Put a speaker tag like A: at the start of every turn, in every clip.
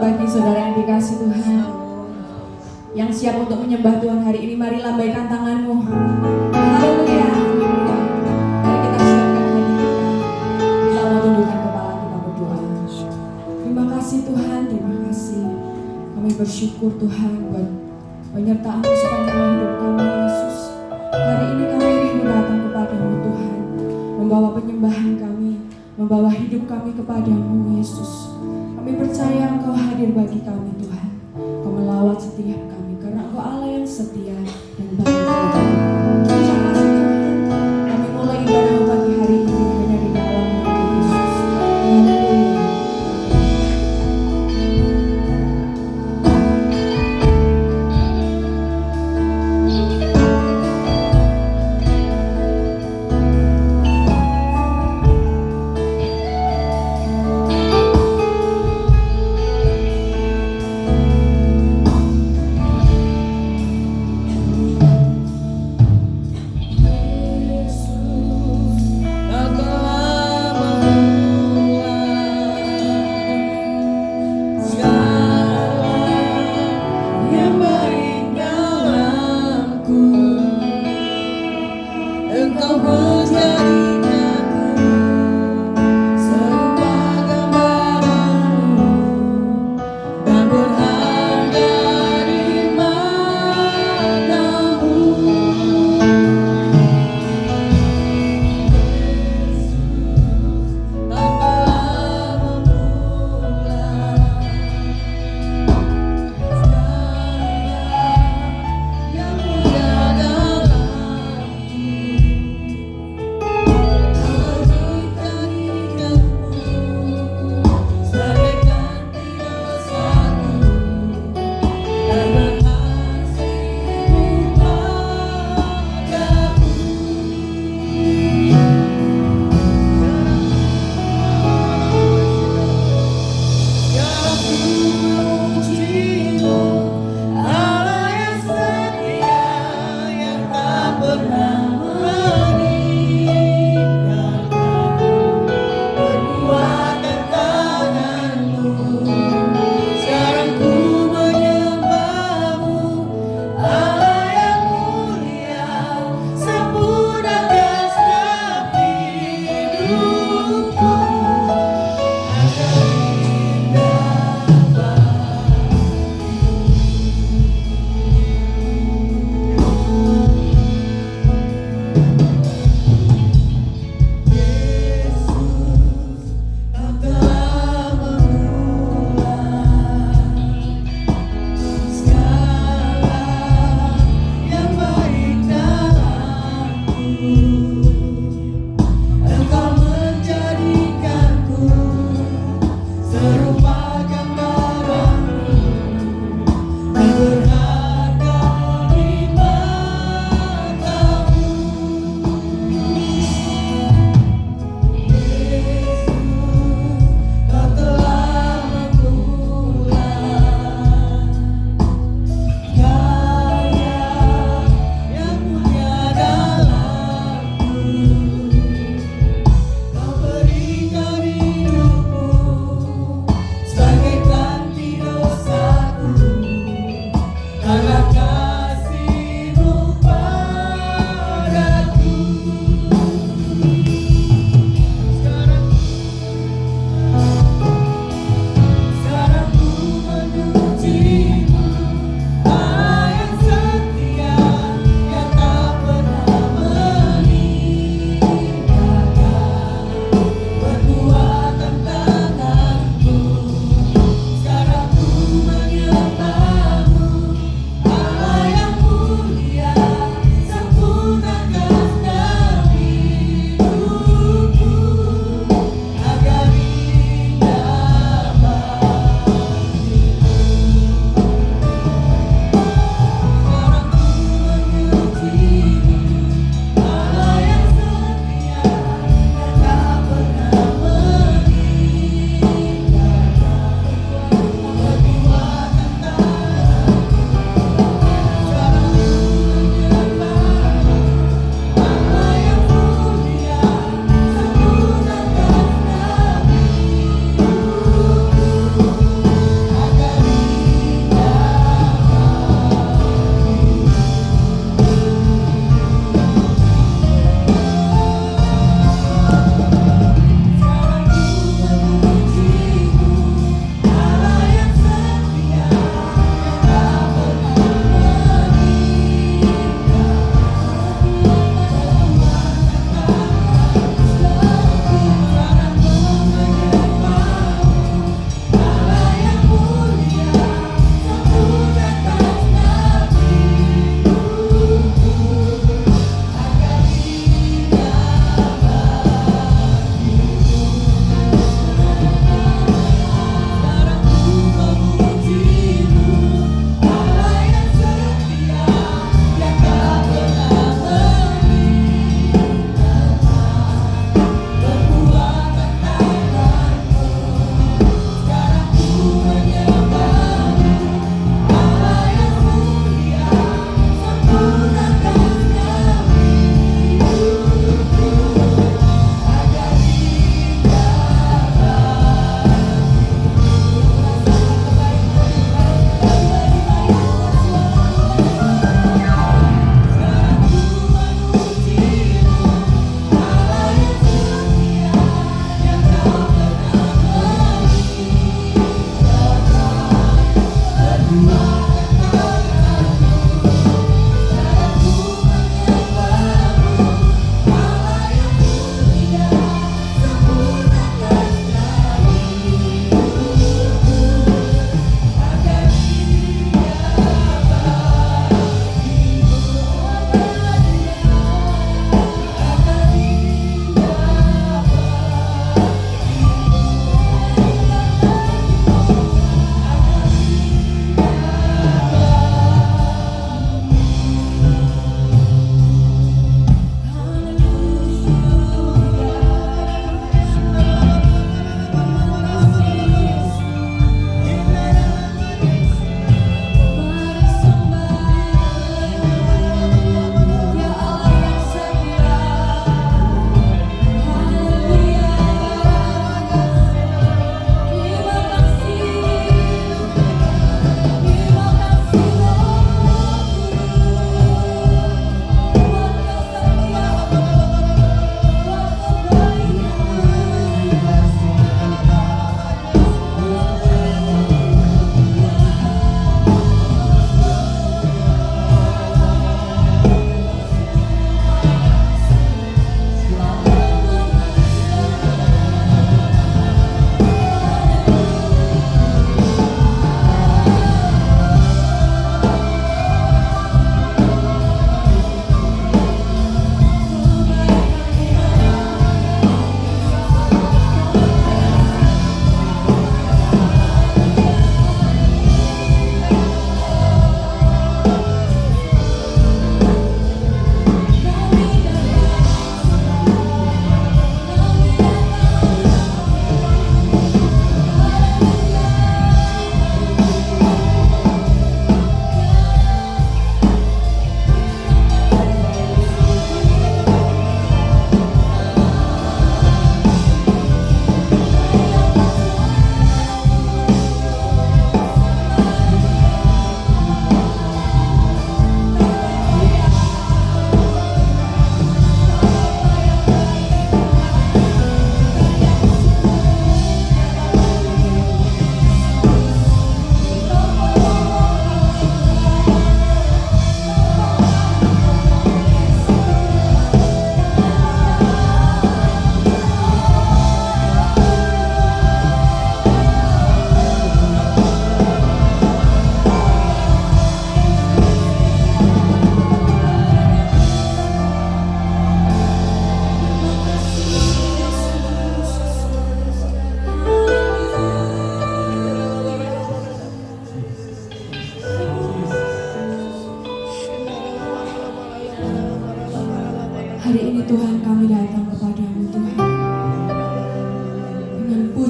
A: bagi saudara yang dikasih Tuhan, yang siap untuk menyembah Tuhan hari ini, mari lambaikan tanganmu. Haleluya. Mari kita siapkan hati kita. Kita mau tundukkan kepala kita berdoa. Terima kasih Tuhan, terima kasih. Kami bersyukur Tuhan buat penyertaan-Mu sepanjang hidup kami Yesus. Hari ini kami rindu datang kepadamu Tuhan, membawa penyembahan kami, membawa hidup kami kepadamu Yesus. Kami percaya Engkau hadir bagi kami Tuhan. Engkau melawat setiap kami karena Engkau Allah yang setia dan baik bagi kami. Terima kasih Tuhan. Kami mulai ibadah pagi hari ini hanya di dalam nama Yesus. Haleluya.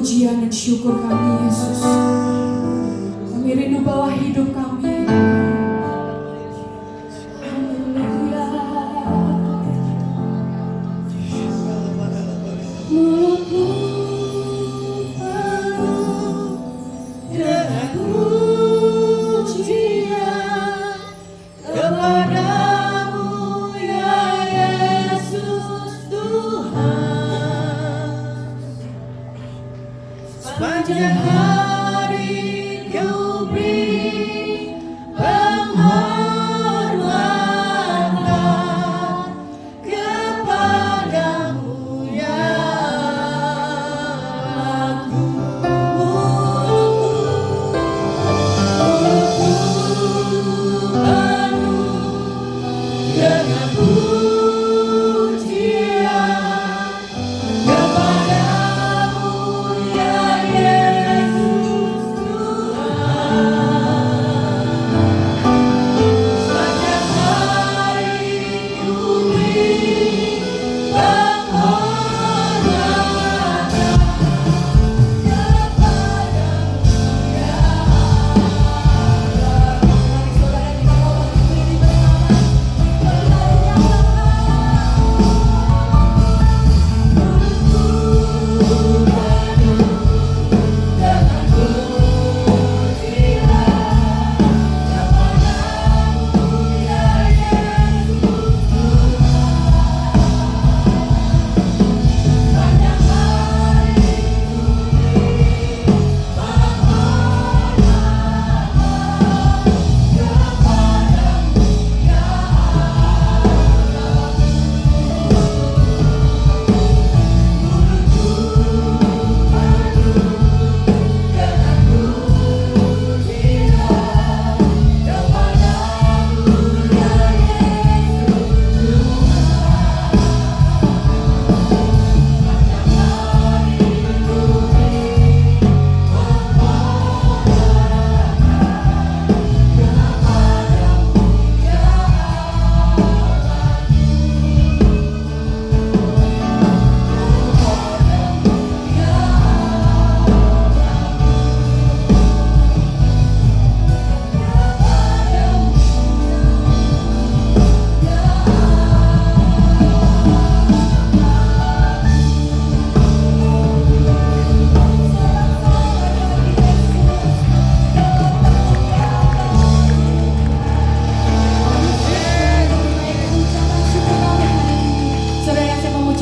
A: pujian dan syukur kami Yesus. Kami rindu bawa hidup kami. Haleluya. Mulutku penuh dengan pujian kepadamu ya Yesus Tuhan. Sepanjang hari Kau beri penghormatan kepadamu ya aku. Mulutku penuh dengan pujian kepadamu ya Yesus Tuhan. Sepanjang hari ku beri penghormatan kepadamu ya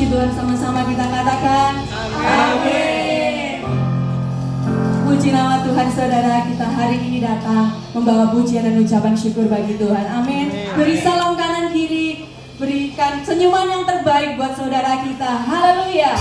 A: Tuhan, sama-sama kita katakan amin. Puji nama Tuhan. Saudara, kita hari ini datang membawa pujian dan ucapan syukur bagi Tuhan. Amin. Beri salam kanan kiri, berikan senyuman yang terbaik buat saudara kita. Haleluya.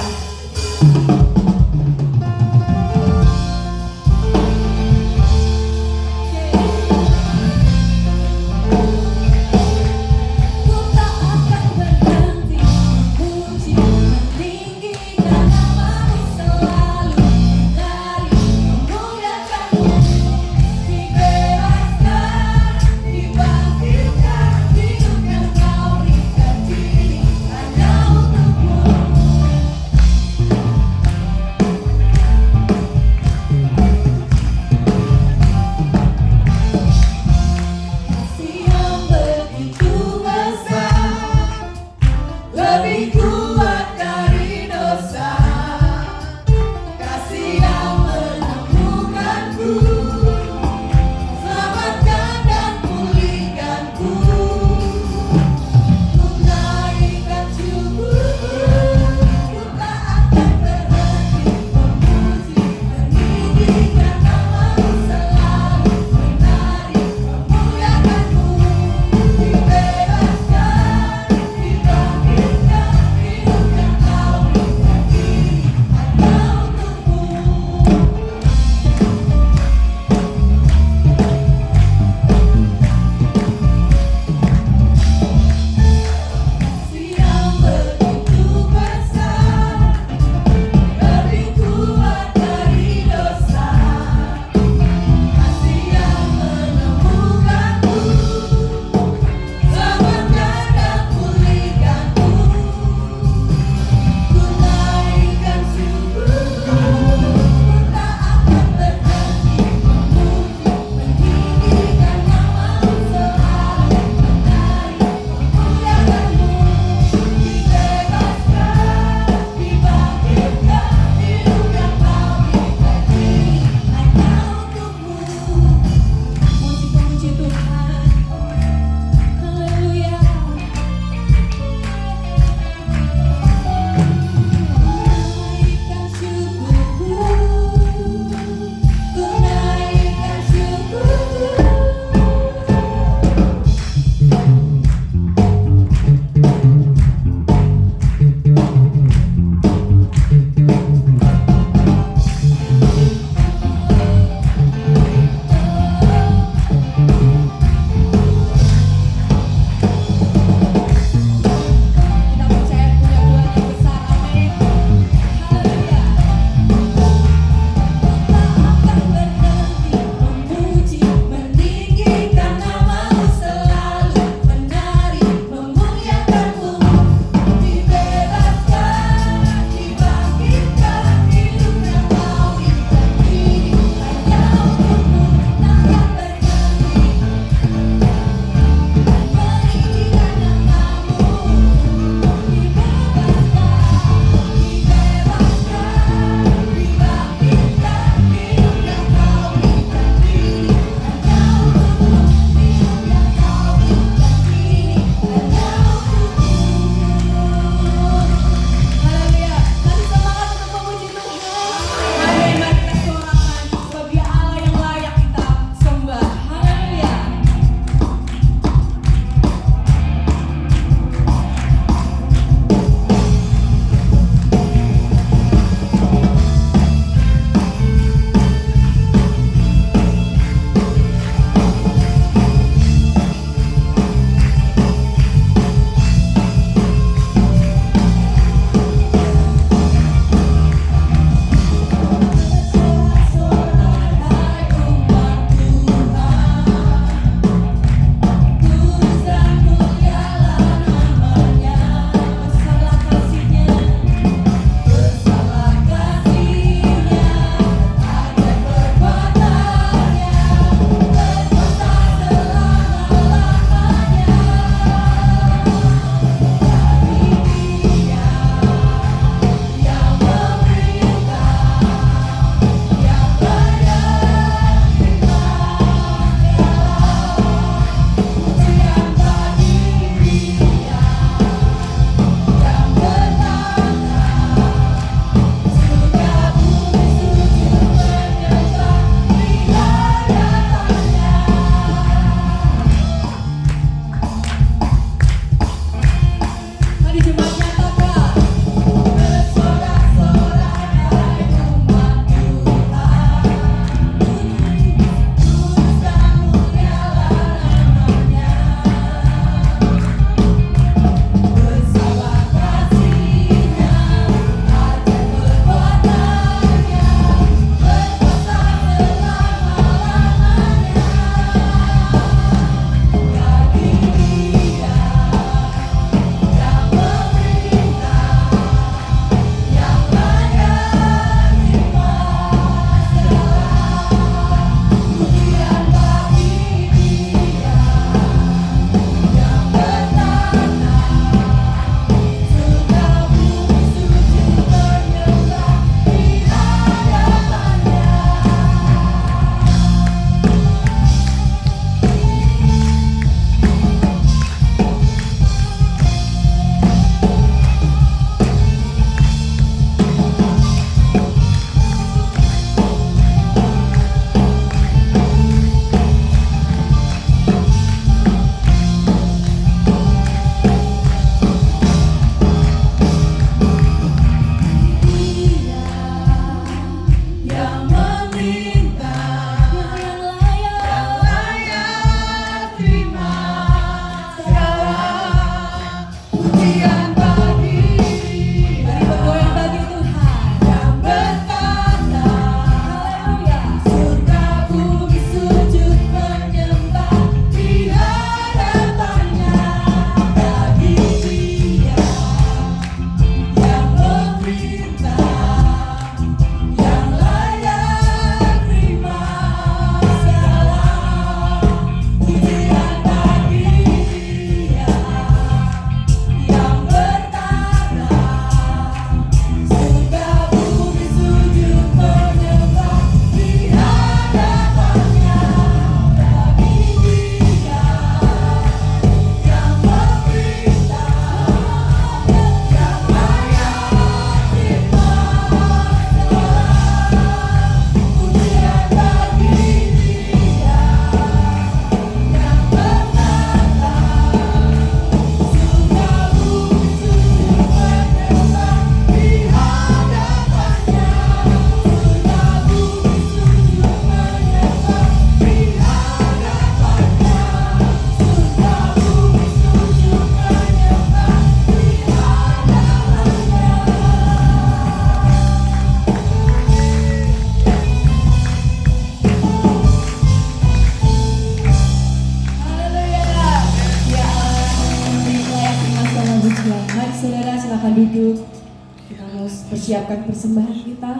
A: siapkan persembahan kita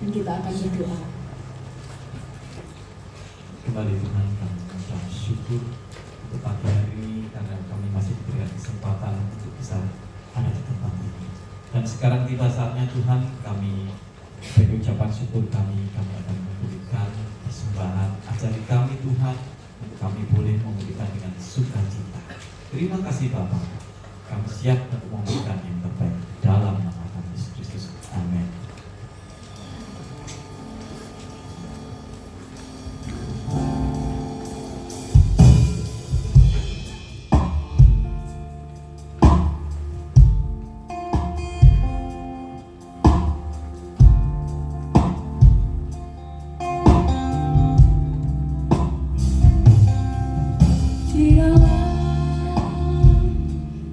A: dan kita akan berdoa.
B: Kembali Tuhan, kami mengucap syukur untuk pagi hari ini karena kami masih diberikan kesempatan untuk bisa ada di tempat ini. Dan sekarang tiba saatnya Tuhan, kami beri ucapan syukur kami akan memberikan persembahan. Ajari kami Tuhan, untuk kami boleh memberikan dengan sukacita. Terima kasih Bapa, kami siap untuk memberikan yang terbaik dalam nama Tuhan Yesus Kristus. Amin.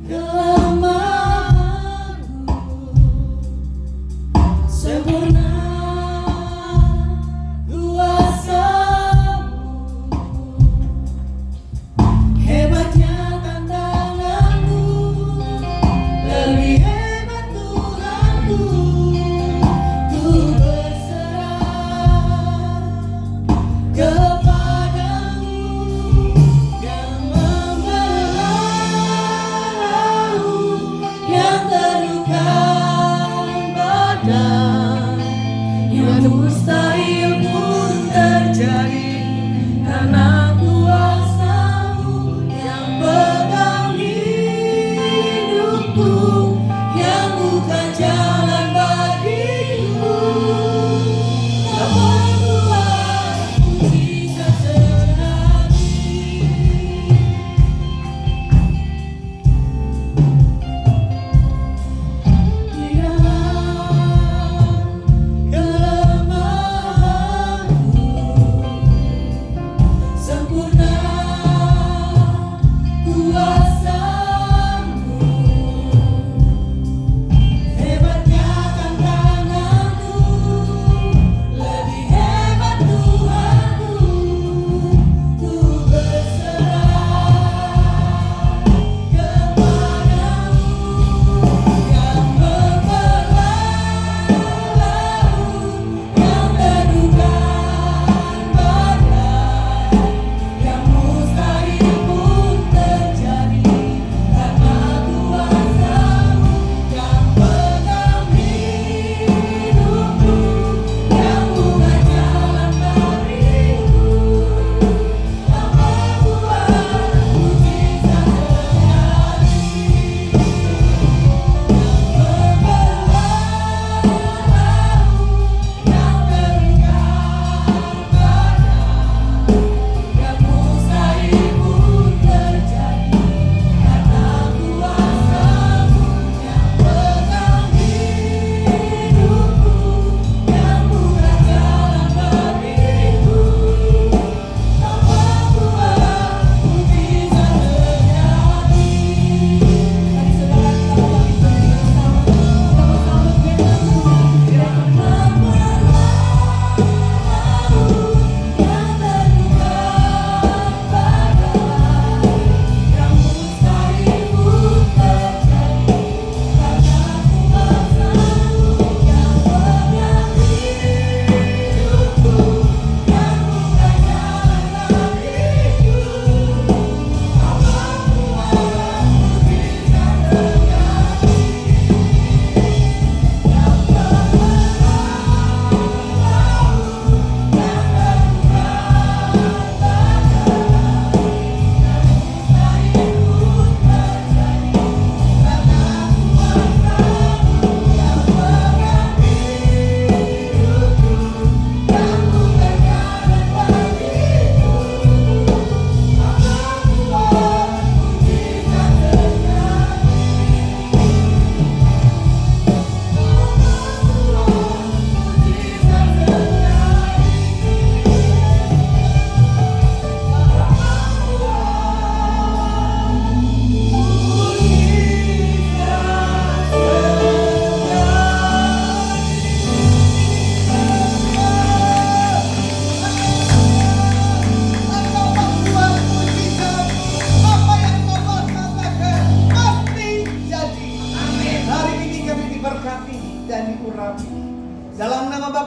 A: Kelemahan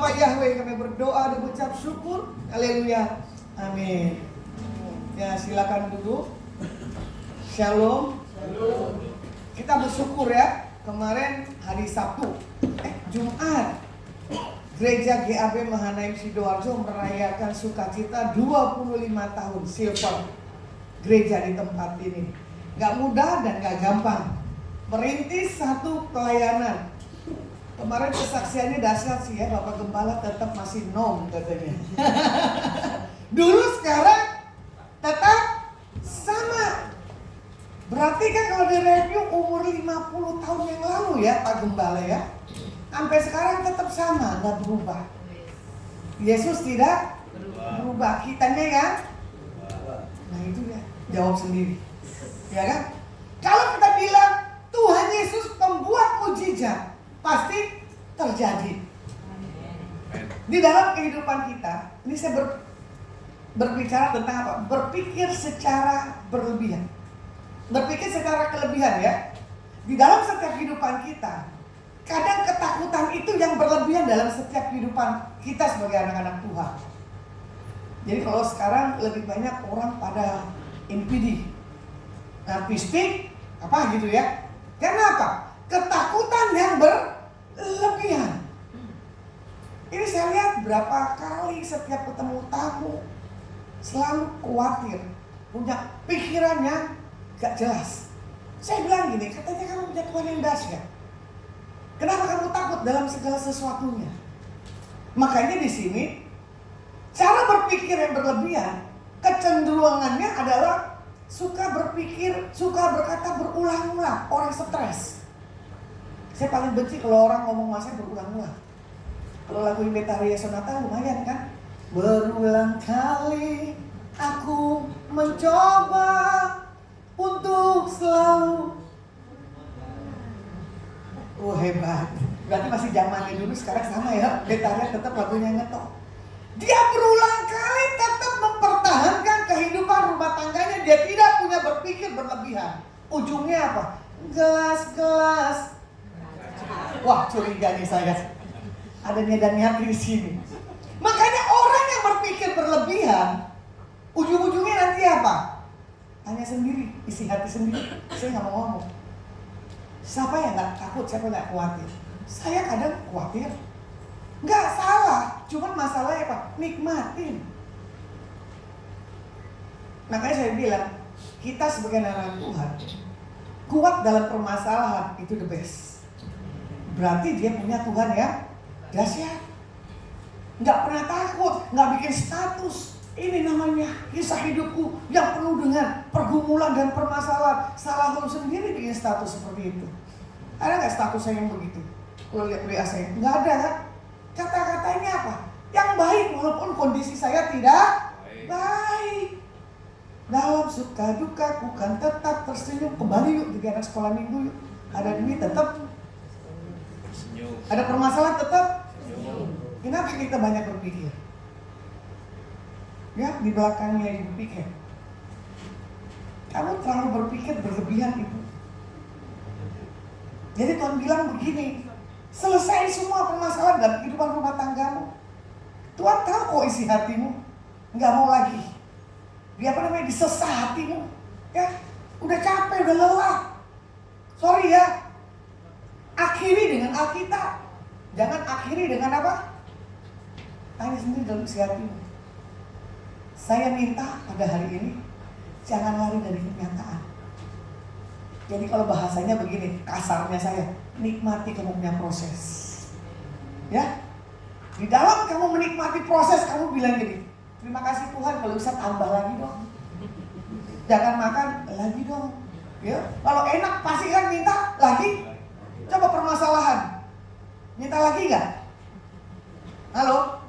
C: Bapa Yahweh, kami berdoa dan mengucap syukur. Haleluya. Amin. Ya, silakan duduk. Shalom. Kita bersyukur ya. Kemarin hari Sabtu, Jumat, Gereja GAB Mahanaim Sidoarjo merayakan sukacita 25 tahun silver gereja di tempat ini. Gak mudah dan gak gampang merintis satu pelayanan. Kemarin kesaksiannya dahsyat sih ya, Bapak Gembala tetap masih nom katanya. Dulu sekarang tetap sama. Berarti kan kalau direview umur 50 tahun yang lalu ya Pak Gembala ya, sampai sekarang tetap sama, gak berubah. Yesus tidak berubah, kitanya ya. Nah itu ya, jawab sendiri, ya kan? Kalau kita bilang Tuhan Yesus pembuat mujizat, pasti terjadi. Di dalam kehidupan kita, ini saya berbicara tentang apa? Berpikir secara berlebihan. Berpikir secara kelebihan ya. Di dalam setiap kehidupan kita, kadang ketakutan itu yang berlebihan dalam setiap kehidupan kita sebagai anak-anak Tuhan. Jadi kalau sekarang lebih banyak orang pada NPD, pistik, apa gitu ya. Kenapa? Ketakutan yang berlebihan. Ini saya lihat berapa kali setiap ketemu tamu selalu khawatir, punya pikirannya gak jelas. Saya bilang gini, katanya kamu punya Tuhan yang dahsyat. Kenapa kamu takut dalam segala sesuatunya? Makanya di sini cara berpikir yang berlebihan, kecenderungannya adalah suka berpikir, suka berkata berulang-ulang. Orang stres. Saya paling benci kalau orang ngomong masa berulang-ulang. Kalau lagu Inventaria Sonata lumayan kan? Berulang kali aku mencoba untuk selalu. Oh hebat. Berarti masih zamannya dulu, sekarang sama ya. Inventaria tetap lagunya ngetok. Dia berulang kali tetap mempertahankan kehidupan rumah tangganya. Dia tidak punya berpikir berlebihan. Ujungnya apa? Gelas-gelas. Wah, curiga nih saya. Ada niat di sini. Makanya orang yang berpikir berlebihan, ujung-ujungnya nanti apa? Tanya sendiri, isi hati sendiri. Saya nggak mau ngomong. Siapa yang nggak takut? Siapa nggak khawatir? Saya kadang khawatir. Nggak salah, cuman masalahnya apa? Nikmatin. Makanya saya bilang, kita sebagai anak Tuhan, kuat dalam permasalahan itu the best. Berarti dia punya Tuhan yang dahsyat. Nggak pernah takut, nggak bikin status. Ini namanya kisah hidupku yang penuh dengan pergumulan dan permasalahan. Salah lu sendiri bikin status seperti itu. Ada nggak status saya yang begitu? Kalau lihat WA saya, nggak ada kan? Kata-katanya apa? Yang baik walaupun kondisi saya tidak baik. Dalam suka duka ku kan tetap tersenyum. Kembali yuk jadi anak sekolah minggu yuk. Ada duit tetap, ada permasalahan tetap. Kenapa kita banyak berpikir? Ya, di belakangnya ibu pikir. Kamu terlalu berpikir berlebihan ibu. Jadi Tuhan bilang begini, selesai semua permasalahan dalam kehidupan rumah tanggamu. Tuhan tahu kok isi hatimu, nggak mau lagi. Dia disesat hatimu. Ya, udah capek, udah lelah. Sorry ya. Akhiri dengan Alkitab. Jangan akhiri dengan apa? Tanya sendiri dalam isi hatimu. Saya minta pada hari ini, jangan lari dari kenyataan. Jadi kalau bahasanya begini, kasarnya saya, nikmati kamu punya proses. Ya, di dalam kamu menikmati proses, kamu bilang gini, terima kasih Tuhan, kalau bisa tambah lagi dong. Jangan makan lagi dong. Ya, kalau enak pasti kan minta lagi. Coba permasalahan, minta lagi nggak? Halo?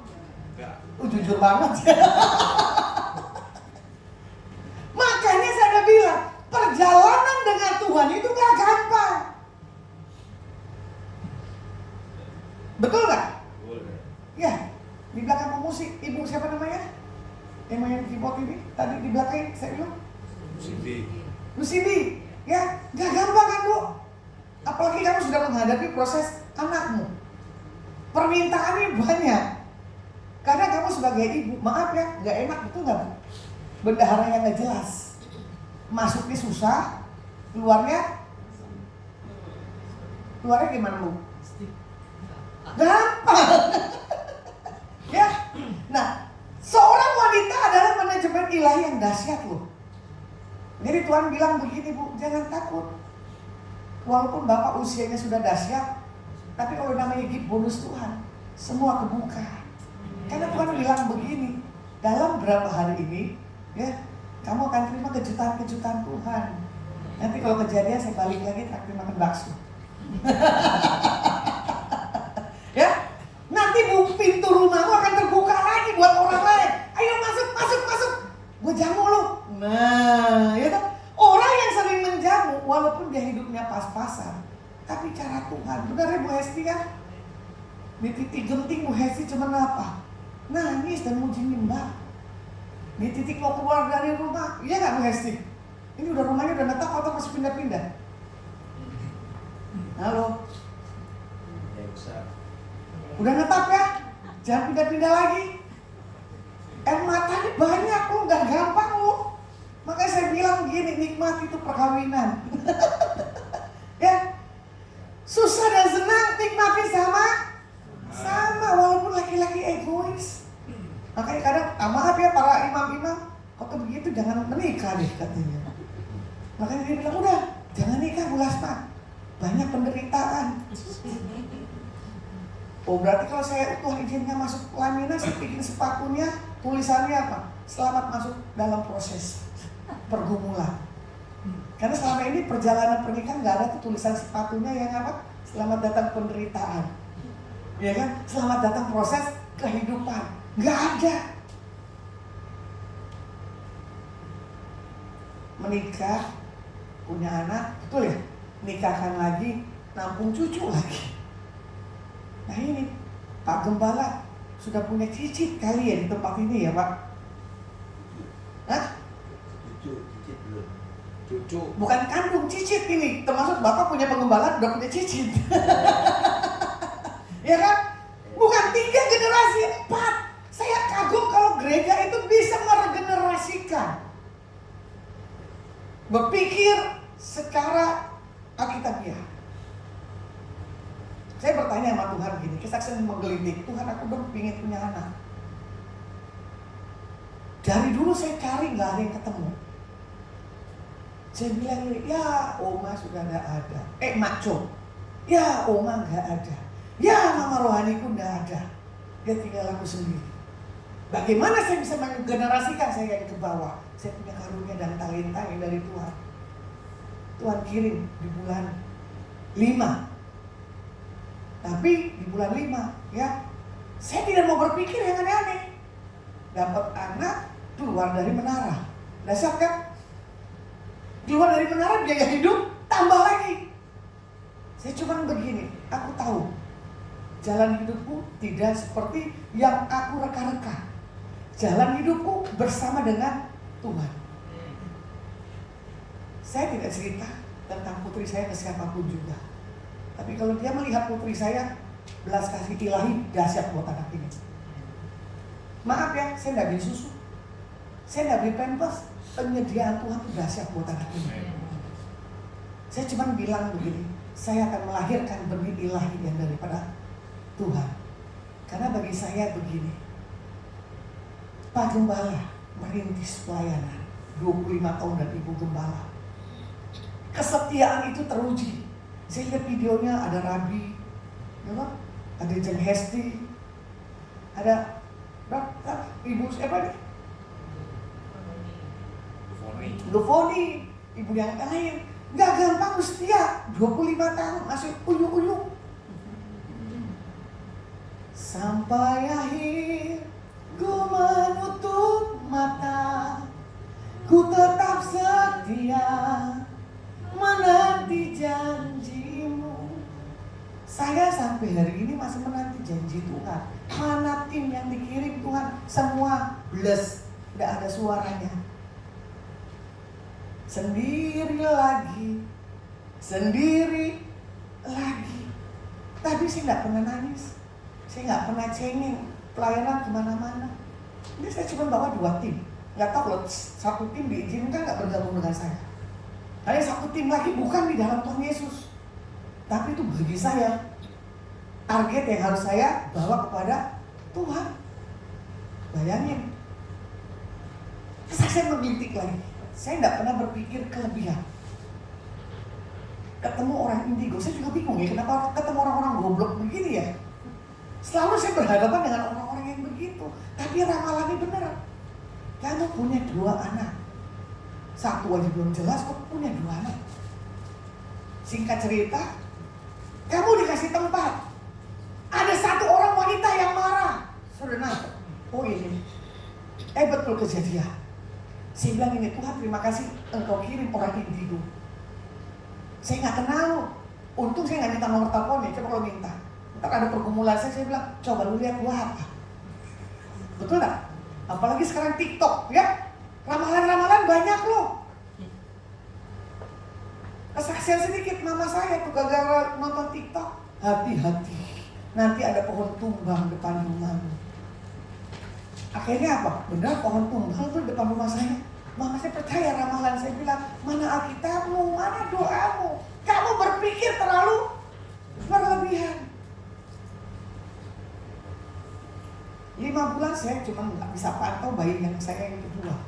C: Jujur banget. Makanya saya bilang, perjalanan dengan Tuhan itu gak gampang. Betul gak? Ya, di belakang pemusik, ibu siapa namanya? Yang main keyboard ini, tadi di belakang saya bilang Lucindy. Ya, gak gampang kan Bu? Apalagi kamu sudah menghadapi proses anakmu. Permintaannya banyak. Karena kamu sebagai ibu, maaf ya, nggak enak, betul nggak Bu? Bendahara yang nggak jelas. Masuknya susah, keluarnya gimana Bu? Gampang. Ya. Nah, seorang wanita adalah manajemen ilahi yang dahsyat loh. Jadi Tuhan bilang begini Bu, jangan takut. Walaupun Bapak usianya sudah dahsyat, tapi kalau namanya gift bonus Tuhan, semua kebuka. Karena Tuhan bilang begini, dalam berapa hari ini, ya, kamu akan terima kejutan-kejutan Tuhan. Nanti kalau kejadian saya balik lagi traktir makan bakso. Ya, nanti pintu rumahmu akan terbuka lagi buat orang lain. Ayo masuk. Gue jamu lu. Nah, ya kan? Orang yang sering menjamu, walaupun dia hidupnya pas-pasan, tapi cara Tuhan. Benar ya Bu Hesti kan? Di titik genting Bu Hesti cuma apa? Nangis dan muji nyembah. Di titik mau keluar dari rumah, iya nggak Bu Hesti? Ini udah rumahnya udah netap atau masih pindah-pindah? Halo? Udah netap ya? Jangan pindah-pindah lagi. Air matanya banyak lu, nggak gampang lu. Makanya saya bilang begini, nikmat itu perkawinan. Ya, susah dan senang nikmati sama walaupun laki-laki egois. Makanya kadang, maaf ya para imam-imam, kok begitu jangan menikah deh katanya. Makanya dia bilang udah jangan nikah Bu Lasma, banyak penderitaan. Oh berarti kalau saya Tuhan izinnya masuk pelaminan, saya bikin sepatunya tulisannya apa? Selamat masuk dalam proses pergumulan. Karena selama ini perjalanan pernikahan nggak ada tuh tulisan sepatunya yang apa? Selamat datang penderitaan, ya kan? Selamat datang proses kehidupan, nggak ada. Menikah, punya anak, betul ya? Nikahkan lagi, nampung cucu lagi. Nah ini Pak Gembala sudah punya cicit kali ya di tempat ini ya Pak? Hah?
D: Cicit belum. Cucu.
C: Bukan kandung, cicit ini. Termasuk Bapak punya penggembala udah punya cicit. Ya kan? Bukan 3 generasi, 4. Saya kagum kalau gereja itu bisa meregenerasikan. Berpikir secara alkitabiah. Saya bertanya sama Tuhan gini, kesaksian menggelitik, Tuhan aku dong pengen punya anak. Dari dulu saya cari nggak ada yang ketemu. Saya bilang ini, ya Oma sudah nggak ada. Maco, ya Oma nggak ada. Ya Mama rohaniku nggak ada. Dia tinggal aku sendiri. Bagaimana saya bisa menggenerasikan saya yang ke bawah? Saya punya karunia dan talenta yang dari Tuhan. Tuhan kirim di bulan 5. Tapi di bulan 5 ya, saya tidak mau berpikir yang aneh-aneh. Dapat anak, keluar dari menara. Dasar kan? Keluar dari menara, biaya hidup tambah lagi. Saya cuma begini, aku tahu jalan hidupku tidak seperti yang aku reka-reka. Jalan hidupku bersama dengan Tuhan. Saya tidak cerita tentang putri saya ke siapapun juga. Tapi kalau dia melihat putri saya, belas kasih ilahi dahsyat buat anak ini. Maaf ya, saya nggak beli susu, saya nggak beli pampers, penyediaan Tuhan itu dahsyat buat anak ini. Saya cuma bilang begini, saya akan melahirkan benih ilahi yang daripada Tuhan. Karena bagi saya begini, Pak Gembala merintis pelayanan 25 tahun dan Ibu Gembala. Kesetiaan itu teruji. Saya lihat videonya ada Rabi, ya kan? Ada Jen Hesti, ada Ibu siapa nih? Lufoni, ibu yang lain. Nggak gampang setia, 25 tahun masih uyuk-uyuk. Sampai akhir ku menutup mata, ku tetap setia menanti janjimu. Saya sampai hari ini masih menanti janji Tuhan. Mana tim yang dikirim Tuhan? Semua bless, tidak ada suaranya. Sendiri lagi, sendiri lagi. Tapi saya tidak pernah nangis. Saya nggak pernah cengeng pelayanan kemana-mana. Ini saya cuma bawa 2 tim. Nggak tahu loh, 1 tim diizinkan nggak bergabung dengan saya. Ada 1 tim lagi bukan di dalam Tuhan Yesus. Tapi itu bagi saya target yang harus saya bawa kepada Tuhan. Bayangin. Terus saya menggelitik lagi. Saya nggak pernah berpikir kelebihan. Ketemu orang indigo, saya juga bingung ya, kenapa ketemu orang-orang goblok begini ya. Selalu saya berhadapan dengan orang-orang yang begitu. Tapi ramalannya benar. Kamu punya 2 anak. 1 aja belum jelas, kok punya 2 anak. Singkat cerita, kamu dikasih tempat. Ada 1 orang wanita yang marah. Sudah nangkep. Oh ini. Betul kejadian. Saya bilang ini, Tuhan terima kasih engkau kirim orang indigo. Saya nggak kenal. Untung saya nggak minta nomor teleponnya, coba kalau minta. Ntar ada pergumulan saya bilang, coba lu lihat gua apa. Betul nggak? Apalagi sekarang TikTok, ya. Ramalan-ramalan banyak loh. Kesaksian sedikit, mama saya tuh gara-gara nonton TikTok. Hati-hati, nanti ada pohon tumbang depan rumahmu. Akhirnya apa? Benar pohon tumbang tuh depan rumah saya. Mama saya percaya ramalan. Saya bilang, mana Alkitabmu, mana doamu? Kamu berpikir terlalu berlebihan. 5 bulan saya cuma nggak bisa pantau bayi yang saya yang kedua.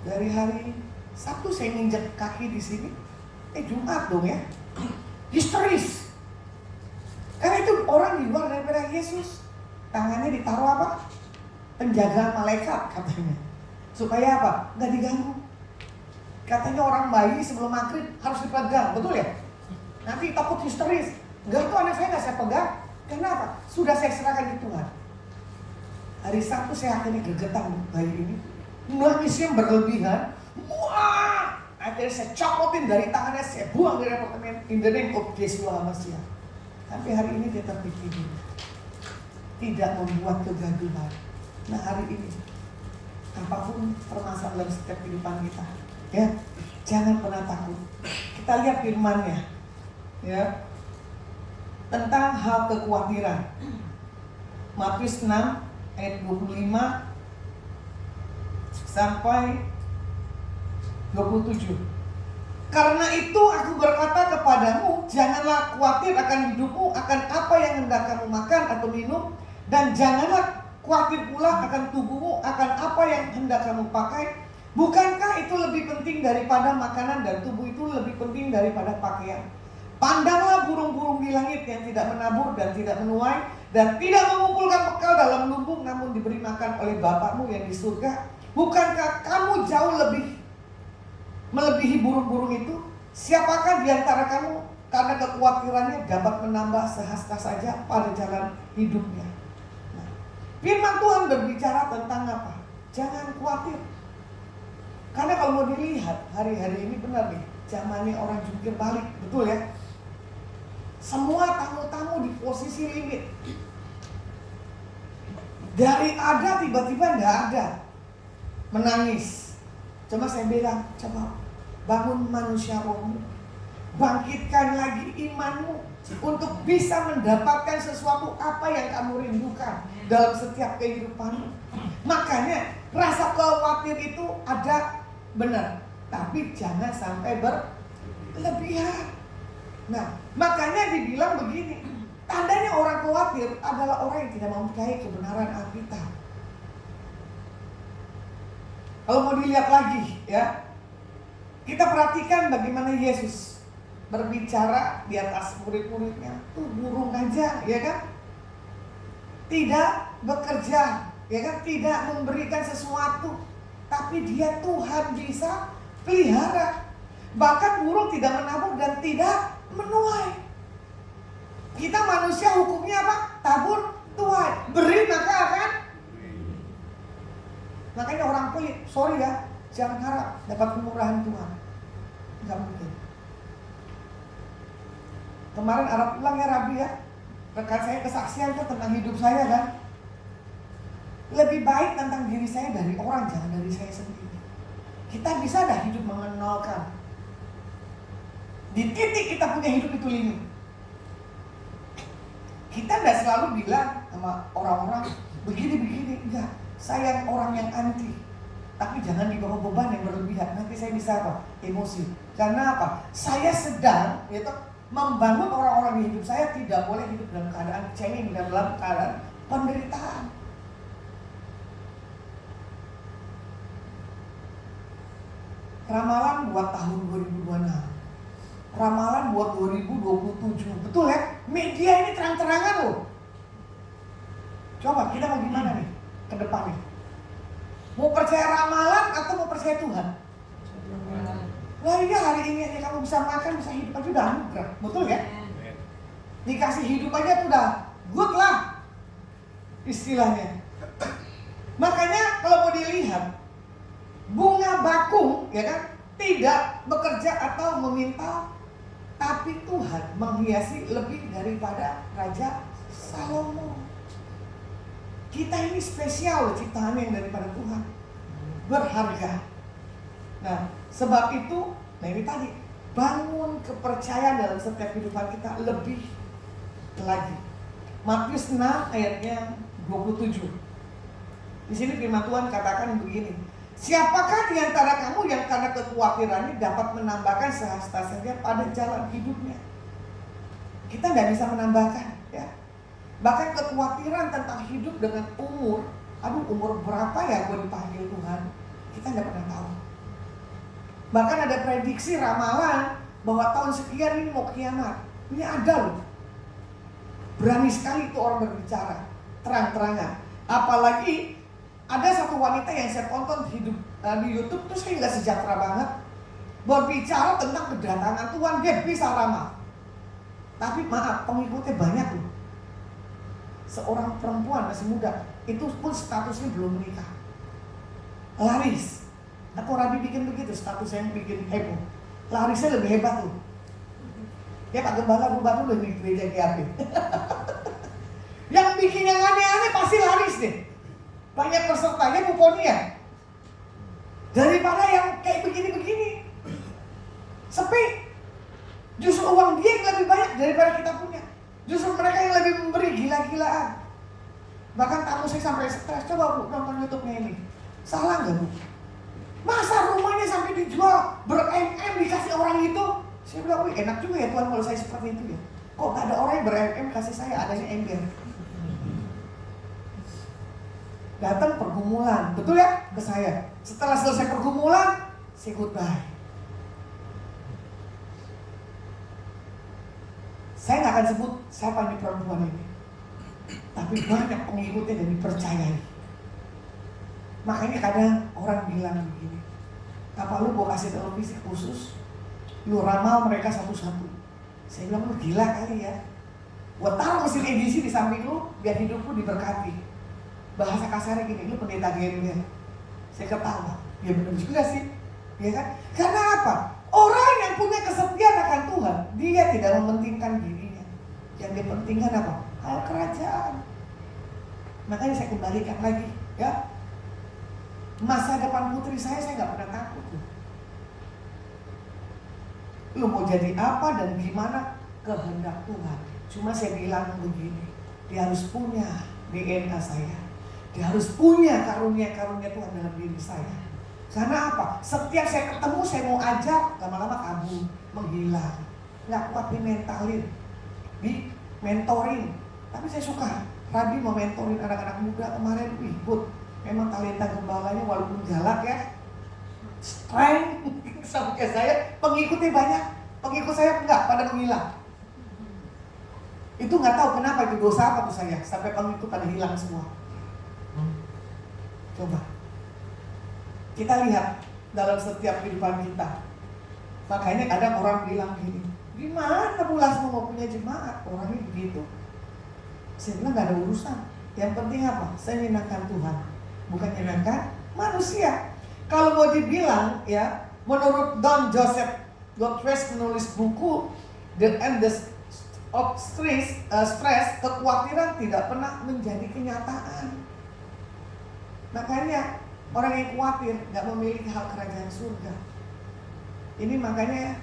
C: Dari hari Sabtu saya nginjek kaki di sini, Jumat dong ya, histeris. Karena itu orang di luar daripada Yesus, tangannya ditaruh apa? Penjagaan malaikat katanya. Supaya apa? Nggak diganggu. Katanya orang bayi sebelum maghrib harus dipegang, betul ya? Nanti takut histeris. Enggak tuh anak saya nggak saya pegang. Kenapa? Sudah saya serahkan di Tuhan. Hari Sabtu saya akhirnya gergetan bayi ini. Nangisnya berlebihan. Wah! Akhirnya saya copotin dari tangannya, saya buang dari apartemen. In the name of Yeshua Mashiach. Sampai hari ini dia terpikir. Tidak membuat kegaduhan. Nah hari ini, apapun permasalahan dalam setiap kehidupan kita, ya, jangan pernah takut. Kita lihat firman-Nya, ya, tentang hal kekhawatiran. Matius 6 ayat 25 sampai 27. Karena itu aku berkata kepadamu, janganlah khawatir akan hidupmu, akan apa yang hendak kamu makan atau minum, dan janganlah khawatir pula akan tubuhmu, akan apa yang hendak kamu pakai. Bukankah itu lebih penting daripada makanan, dan tubuh itu lebih penting daripada pakaian? Pandanglah burung-burung di langit yang tidak menabur dan tidak menuai dan tidak mengumpulkan bekal dalam lumbung, namun diberi makan oleh Bapakmu yang di surga. Bukankah kamu jauh lebih melebihi burung-burung itu? Siapakah di antara kamu karena kekhawatirannya dapat menambah sehasta saja pada jalan hidupnya? Nah, firman Tuhan berbicara tentang apa? Jangan khawatir. Karena kalau mau dilihat hari-hari ini benar nih, zamannya orang jungkir balik, betul ya? Semua tamu-tamu di posisi limit. Dari ada tiba-tiba nggak ada. Menangis. Cuma saya bilang, coba bangun manusia rohmu. Bangkitkan lagi imanmu untuk bisa mendapatkan sesuatu apa yang kamu rindukan dalam setiap kehidupanmu. Makanya rasa khawatir itu ada benar, tapi jangan sampai berlebihan. Nah, makanya dibilang begini, tandanya orang khawatir adalah orang yang tidak mempercayai kebenaran Alkitab. Kalau mau dilihat lagi ya, kita perhatikan bagaimana Yesus berbicara di atas murid-muridnya. Tuh burung aja, ya kan? Tidak bekerja, ya kan? Tidak memberikan sesuatu, tapi dia Tuhan bisa pelihara. Bahkan burung tidak menabur dan tidak menuai. Kita manusia hukumnya apa? Tabur, tuai. Beri maka akan. Makanya orang pelit, sorry ya, jangan harap dapat kemurahan Tuhan. Enggak mungkin. Kemarin Arab pulang ya Rabi ya, rekan saya kesaksian kan tentang hidup saya kan. Lebih baik tentang diri saya dari orang, jangan dari saya sendiri. Kita bisa dah hidup mengenalkan. Di titik kita punya hidup itu limit. Kita tidak selalu bilang sama orang-orang begini-begini, enggak. Saya orang yang anti. Tapi jangan dibawa beban yang berlebihan. Nanti saya bisa apa? Emosi. Karena apa? Saya sedang membangun orang-orang di hidup saya, tidak boleh hidup dalam keadaan cengeng dan dalam keadaan penderitaan. Ramalan buat tahun 2026. Ramalan buat 2027. Betul ya? Media ini terang-terangan loh. Coba kita mau gimana nih ke depannya? Mau percaya ramalan atau mau percaya Tuhan? Lah iya, hari ini aja kamu bisa makan, bisa hidup aja udah anugerah. Betul ya? Dikasih hidup aja tuh udah good lah istilahnya. Makanya kalau mau dilihat, bunga bakung ya kan tidak bekerja atau meminta, tapi Tuhan menghiasi lebih daripada Raja Salomo. Kita ini spesial ciptaan yang daripada Tuhan, berharga. Nah, sebab itu, nah ini tadi, bangun kepercayaan dalam setiap kehidupan kita lebih lagi. Matius 6 ayatnya 27. Di sini firman Tuhan katakan begini, siapakah di antara kamu yang karena kekhawatirannya dapat menambahkan sehasta saja pada jalan hidupnya? Kita tidak bisa menambahkan, ya. Bahkan kekhawatiran tentang hidup dengan umur, umur berapa ya gue dipanggil Tuhan, kita tidak pernah tahu. Bahkan ada prediksi ramalan bahwa tahun sekian ini mau kiamat. Ini ada loh. Berani sekali itu orang berbicara terang-terangan. Apalagi ada satu wanita yang saya tonton hidup di YouTube, terus saya nggak sejahtera banget, berbicara tentang kedatangan Tuhan. Dia bisa ramal, tapi maaf, pengikutnya banyak loh. Seorang perempuan masih muda, itu pun statusnya belum menikah, laris. Atau Rabi bikin begitu, statusnya yang bikin heboh. Larisnya lebih hebat tuh. Ya Pak Gembala rubah dulu nih gereja GAP. Yang bikin yang aneh-aneh pasti laris deh. Banyak pesertanya puponia. Daripada yang kayak begini-begini, sepi. Justru uang dia yang lebih banyak daripada kita punya. Justru mereka yang lebih memberi gila-gilaan. Bahkan tamu saya sampai stres. Coba Bu nonton YouTube-nya ini. Salah nggak Bu? Masa rumahnya sampai dijual ber-MM dikasih orang itu? Saya bilang, wih enak juga ya Tuhan kalau saya seperti itu ya. Kok nggak ada orang yang ber-MM kasih saya, adanya ember. Datang pergumulan, betul ya ke saya. Setelah selesai pergumulan, say goodbye. Saya nggak akan sebut siapa ini perempuan ini, tapi banyak pengikutnya dan dipercayai. Makanya kadang orang bilang begini, apa lu gua kasih televisi khusus, lu ramal mereka satu-satu. Saya bilang lu gila kali ya. Gua taruh mesin edisi di samping lu biar hidup lu diberkati. Bahasa kasarnya gini, lu pendeta gembel. Saya ketawa, ya benar juga sih, ya kan? Karena apa? Orang yang punya kesetiaan akan Tuhan, dia tidak mementingkan dirinya. Yang dia pentingkan apa? Hal kerajaan. Makanya saya kembalikan lagi, ya. Masa depan putri saya nggak pernah takut loh. Lu mau jadi apa dan gimana, kehendak Tuhan. Cuma saya bilang begini, dia harus punya DNA saya. Dia harus punya karunia-karunia Tuhan dalam diri saya. Karena apa? Setiap saya ketemu, saya mau ajak, lama-lama kabur, menghilang. Nggak kuat dimentalin, di mentoring. Tapi saya suka, Rabi mau mentorin anak-anak muda kemarin, ikut. Memang talenta gembalanya walaupun galak ya, strength sama kayak saya, pengikutnya banyak. Pengikut saya enggak, pada menghilang. Itu nggak tahu kenapa, itu dosa apa tuh saya, sampai pengikut pada hilang semua. Coba kita lihat dalam setiap kehidupan kita. Makanya kadang orang bilang gini, gimana pula semua mau punya jemaat? Orangnya begitu. Saya bilang gak ada urusan. Yang penting apa? Saya menyenangkan Tuhan, bukan menyenangkan manusia. Kalau mau dibilang ya, menurut Don Joseph Godfrey menulis buku The End of Stress, kekhawatiran tidak pernah menjadi kenyataan. Makanya orang yang khawatir gak memiliki hal kerajaan surga. Ini makanya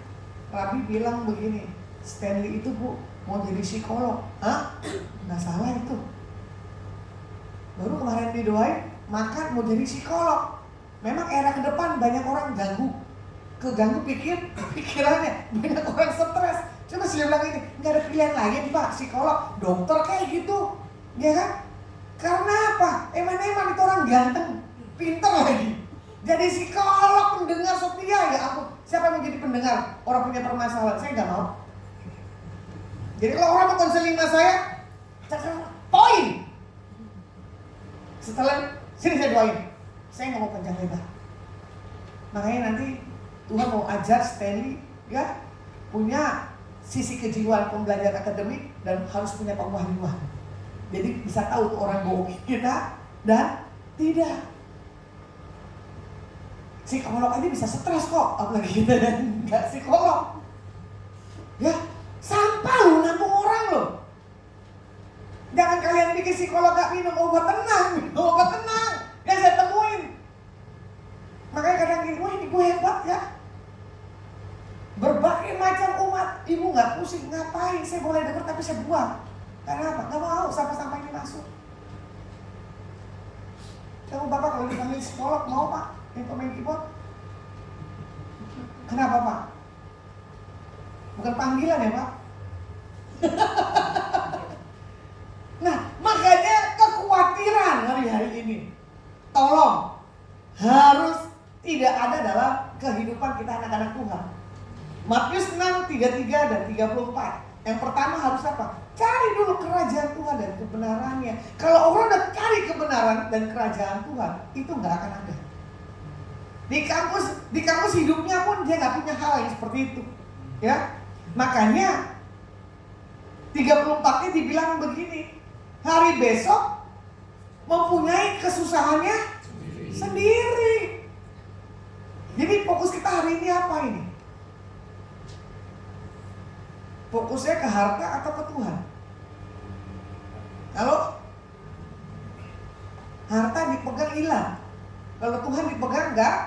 C: Rabi bilang begini, Stanley itu Bu, mau jadi psikolog. Hah? Nggak salah itu. Baru kemarin didoain makan mau jadi psikolog. Memang era ke depan banyak orang keganggu pikirannya, banyak orang stres. Cuma saya bilang ini, nggak ada pilihan lain Pak, psikolog, dokter kayak gitu, ya kan? Karena apa? Eman-eman itu orang ganteng, pinter lagi. Jadi psikolog, pendengar setia, ya ampun. Siapa yang menjadi pendengar? Orang punya permasalahan, saya nggak mau. Jadi kalau orang mau konseling sama saya poin. Setelah sini saya doain, saya nggak mau panjang lebar. Makanya nanti Tuhan mau ajar Stanley, ya, punya sisi kejiwaan pembelajaran akademik dan harus punya pengetahuan. Jadi bisa tahu tuh orang bohong kita dan tidak. Psikolog aja bisa stres kok, apalagi kita dan nggak psikolog. Ya, sampah lu nampung orang lo. Jangan kalian pikir psikolog gak minum obat tenang, yang saya temuin. Makanya kadang gini, wah ini gue hebat ya. Berbagai macam umat, ibu gak pusing, ngapain? Saya boleh denger tapi saya buang. Karena apa? Gak mau sampah-sampah ini masuk. Kamu bapak kalau dipanggil psikolog mau Pak? Yang pemain keyboard? Kenapa Pak? Bukan panggilan ya Pak? Nah, makanya kekhawatiran hari-hari ini tolong harus tidak ada dalam kehidupan kita anak-anak Tuhan. Matius 6, 33 dan 34. Yang pertama harus apa? Cari dulu kerajaan Tuhan dan kebenarannya. Kalau orang udah cari kebenaran dan kerajaan Tuhan, itu nggak akan ada. Di kampus hidupnya pun dia nggak punya hal yang seperti itu. Ya, makanya 34-nya dibilang begini. Hari besok mempunyai kesusahannya sendiri. Jadi fokus kita hari ini apa ini? Fokusnya ke harta atau ke Tuhan? Kalau harta dipegang hilang, kalau Tuhan dipegang enggak?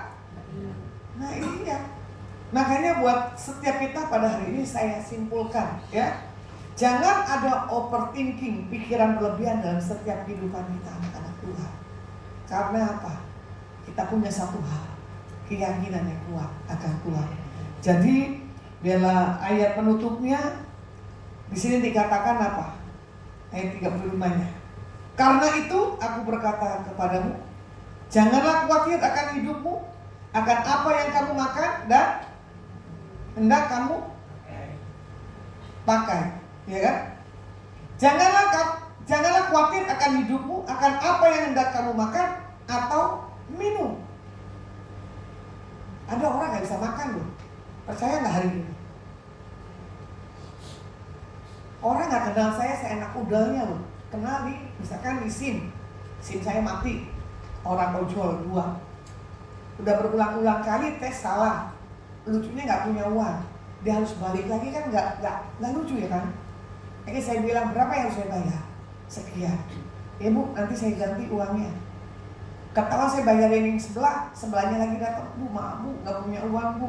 C: Nah iya. Makanya buat setiap kita pada hari ini saya simpulkan, ya, jangan ada overthinking, pikiran berlebihan dalam setiap kehidupan kita anak-anak Tuhan. Karena apa? Kita punya satu hal, keyakinan yang kuat akan Tuhan. Jadi biarlah ayat penutupnya di sini dikatakan apa? Ayat 35-nya. Karena itu aku berkata kepadamu, janganlah khawatir akan hidupmu, akan apa yang kamu makan dan hendak kamu pakai, ya kan? Janganlah khawatir akan hidupmu, akan apa yang hendak kamu makan atau minum. Ada orang nggak bisa makan loh. Percaya nggak hari ini? Orang nggak kenal saya seenak udalnya loh. Kenal misalkan di SIM saya mati, orang ojol 2. Udah berulang-ulang kali tes salah, lucunya nggak punya uang, dia harus balik lagi kan nggak lucu ya kan? Jadi saya bilang berapa yang harus saya bayar? Sekian. Ya Bu, nanti saya ganti uangnya. Ketawa saya bayarin yang sebelahnya lagi datang, Bu maaf Bu nggak punya uang Bu,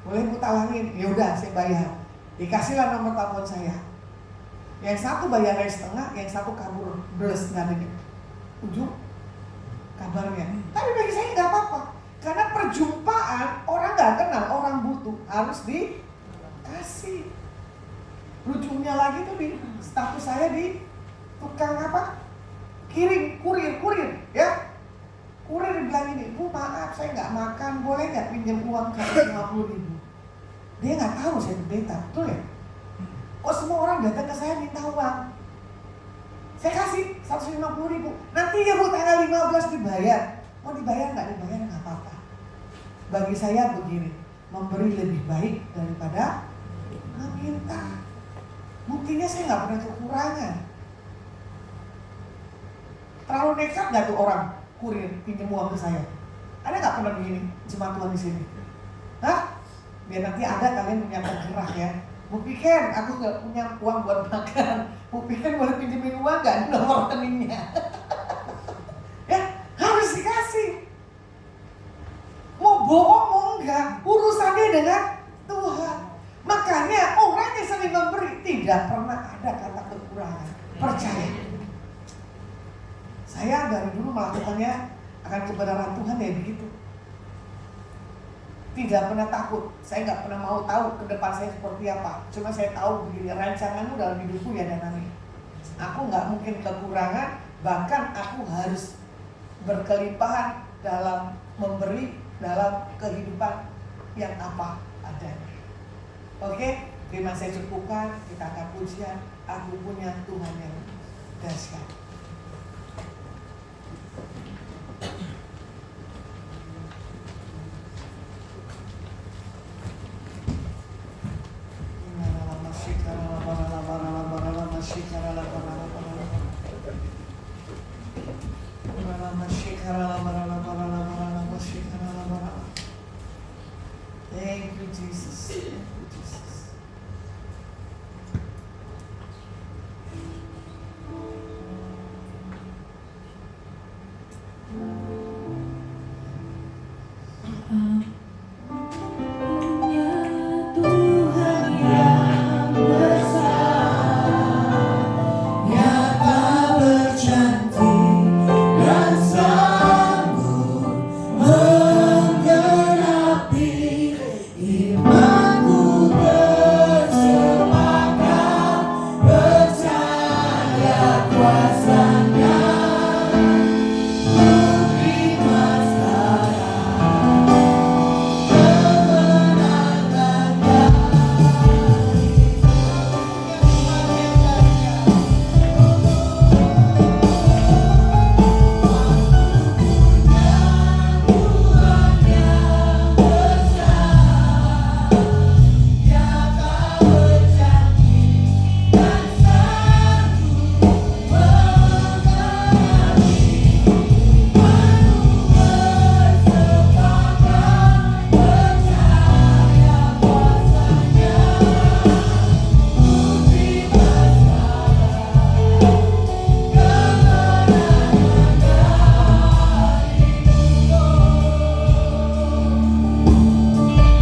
C: boleh Bu talangin? Ya udah saya bayar. Dikasihlah nomor telepon saya. Yang satu bayarnya setengah, yang satu kabur beles nggak ada ujung kabarnya. Tapi bagi saya nggak apa-apa, karena perjumpaan orang nggak kenal, orang butuh harus dikasih. Lucunya lagi tuh di status saya di tukang apa? Kurir, ya. Kurir bilang ini, Bu maaf saya nggak makan, boleh nggak pinjam uang 150.000? Dia nggak tahu saya pendeta, betul ya? Kok semua orang datang ke saya minta uang? Saya kasih 150.000. Nanti ya Bu tanggal 15 dibayar. Mau dibayar nggak apa-apa. Bagi saya begini, memberi lebih baik daripada meminta. Buktinya saya nggak pernah kekurangan. Terlalu nekat nggak tuh orang kurir pinjam uang ke saya? Ada nggak pernah begini jemaat Tuhan di sini? Hah? Biar nanti ada kalian punya tergerak ya. Bu Piken, aku nggak punya uang buat makan. Bu Piken boleh pinjemin uang nggak? Nomor rekeningnya. Ya harus dikasih. Mau bohong mau enggak, urusannya dengan Tuhan. Makanya orang yang sering memberi tidak pernah ada kata kekurangan. Percaya. Saya dari dulu melakukannya akan kebenaran Tuhan ya begitu. Tidak pernah takut. Saya nggak pernah mau tahu ke depan saya seperti apa. Cuma saya tahu begini, rancanganmu dalam hidupku ya dan amin. Aku nggak mungkin kekurangan, bahkan aku harus berkelimpahan dalam memberi, dalam kehidupan yang apa adanya. Oke, terima saya cukupkan. Kita akan pujian. Aku punya Tuhan yang dahsyat. Thank you, Jesus. Thank you, Jesus.
A: Punya Tuhan yang besar, nyata bercantik dan sanggup menggenapi imanku bersepakat percaya kuasanya. Ku terima sekarang kemenangan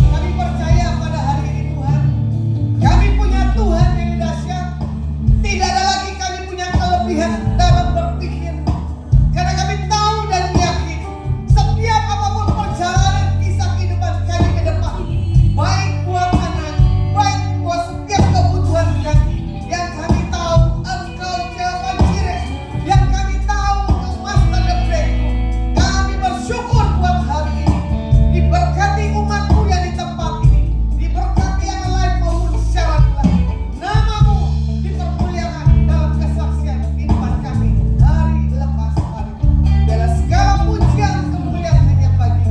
C: Kami percaya pada hari ini Tuhan, kami punya Tuhan yang dahsyat. Tidak ada lagi kami punya kelebihan dalam berpikir, karena kami tahu dan yakin setiap apapun perjalanan kisah kehidupan kami ke depan, baik buat anak, baik buat setiap kebutuhan kami, yang kami tahu Engkau Jehovah Jireh, yang kami tahu Engkau Master the Breakthrough. Kami bersyukur buat hari ini. Diberkati umatmu yang di tempat ini, diberkati yang lain maupun secara luas. Namamu dipermuliakan dalam kesaksian kehidupan kami hari lepas hari. Biarlah segala pujian kemuliaan hanya bagi.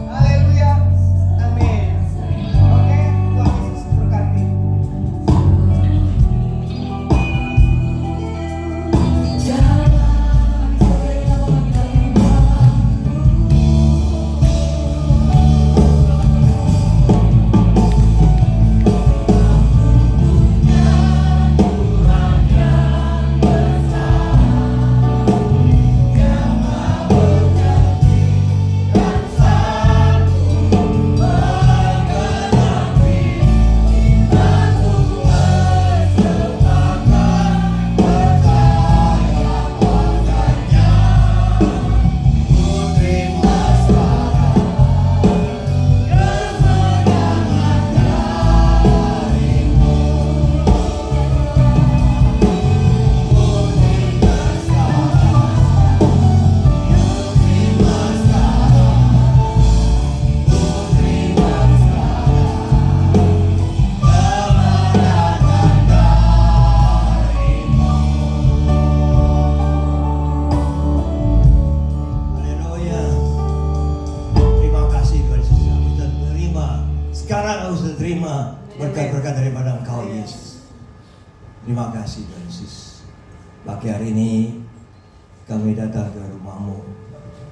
C: Haleluya, amin. Oke, Tuhan Yesus berkati.
D: Haleluya. Terima kasih Tuhan Yesus. Aku sudah terima. Sekarang aku sudah terima berkat-berkat daripada Engkau Yesus. Terima kasih Tuhan Yesus. Pagi hari ini kami datang ke rumah-Mu.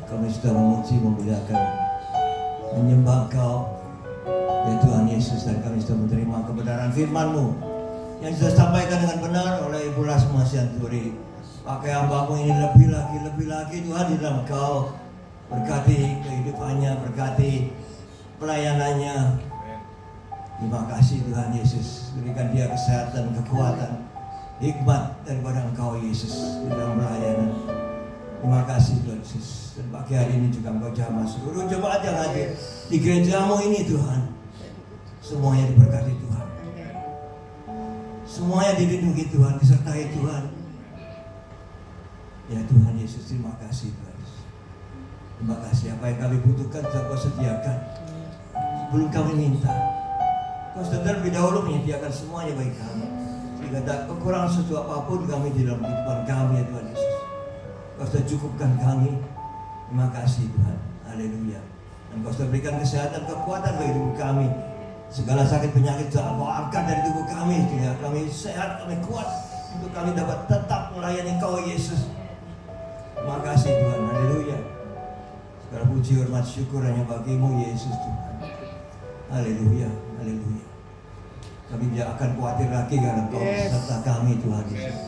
D: Kami sudah memuji, memuliakan, menyembah Engkau ya Tuhan Yesus, dan kami sudah menerima kebenaran firman-Mu yang sudah disampaikan dengan benar oleh Ibu Rasma Sianturi. Pakai hamba-Mu ini lebih lagi Tuhan di dalam Engkau. Berkati kehidupannya, berkati pelayanannya. Terima kasih Tuhan Yesus, berikan dia kesehatan, kekuatan, hikmat daripada Engkau Yesus di dalam pelayanan. Terima kasih Tuhan Yesus. Dan pagi hari ini juga Engkau jamah seluruh jemaat yang hadir di gerejamu ini Tuhan. Semuanya diberkati Tuhan. Semuanya dilindungi Tuhan, disertai Tuhan. Ya Tuhan Yesus, terima kasih Tuhan Yesus. Terima kasih apa yang kami butuhkan sudah Kau sediakan. Sebelum kami minta, Kau sudah terlebih dahulu menyediakan semuanya bagi kami. Sehingga tak kekurangan sesuatu apapun kami di dalam kehidupan kami ya Tuhan Yesus. Kau sudah cukupkan kami. Terima kasih Tuhan. Haleluya. Dan Kau sudah berikan kesehatan, kekuatan bagi tubuh kami. Segala sakit penyakit sudah Kau angkat dari tubuh kami. Sehingga kami sehat, kami kuat. Untuk kami dapat tetap melayani Kau Yesus. Terima kasih Tuhan. Haleluya. Segala puji, hormat, syukur hanya bagimu Yesus Tuhan. Haleluya. Haleluya. Kami tidak akan khawatir lagi karena Kau serta kami Tuhan Yesus.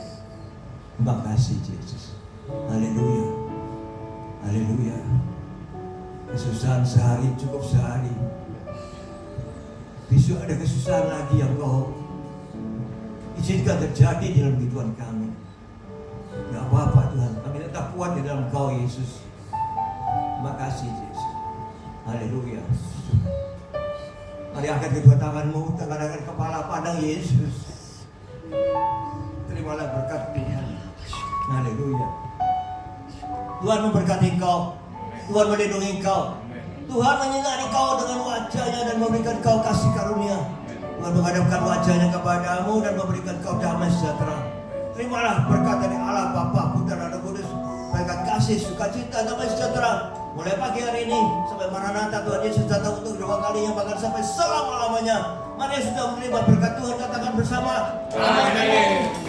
D: Terima kasih Yesus. Haleluya. Haleluya. Kesusahan sehari cukup sehari. Besok ada kesusahan lagi yang Kau izinkan terjadi di dalam kehidupan kami. Tidak apa-apa Tuhan, kami tetap kuat di dalam Kau Yesus. Terima kasih Yesus. Haleluya. Mari angkat kedua tanganmu, tangan kepala pandang Yesus. Terimalah berkat Tuhan. Haleluya. Tuhan memberkati engkau. Tuhan melindungi engkau. Tuhan menyinari engkau dengan wajahnya dan memberikan engkau kasih karunia. Tuhan menghadapkan wajahnya kepadamu dan memberikan engkau damai sejahtera. Terimalah berkat dari Allah Bapa, Putra dan Roh Kudus. Berkat kasih, sukacita, damai sejahtera. Mulai pagi hari ini sampai Maranatha Tuhan Yesus datang untuk kedua kalinya, bahkan sampai selama-lamanya. Mari sudah menerima berkat Tuhan, katakan bersama. Amin.